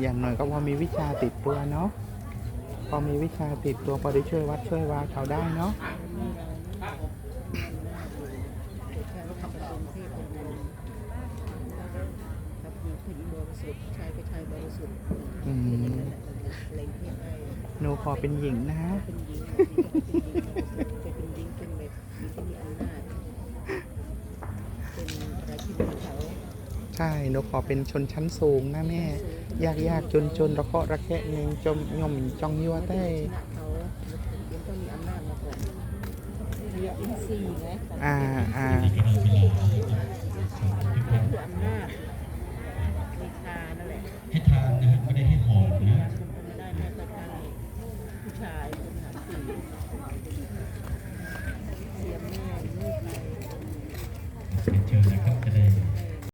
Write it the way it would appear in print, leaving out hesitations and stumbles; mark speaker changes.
Speaker 1: อย่างหน่อยก็พอมีวิชาติดตัวเนาะพอมีวิชาติดตัวพอได้ช่วยวัดช่วยวาเขาได้เนาะหนูขอเป็นหญิงนะใช่หนูขอเป็นชนชั้นสูงนะแม่ยากจนระเคาะระแคะเงงจมย่อมจองยัวได้อ่าอ่า
Speaker 2: ให้ทานนะไม่ได้ให้หอมนะเป็นเชิญนะครับ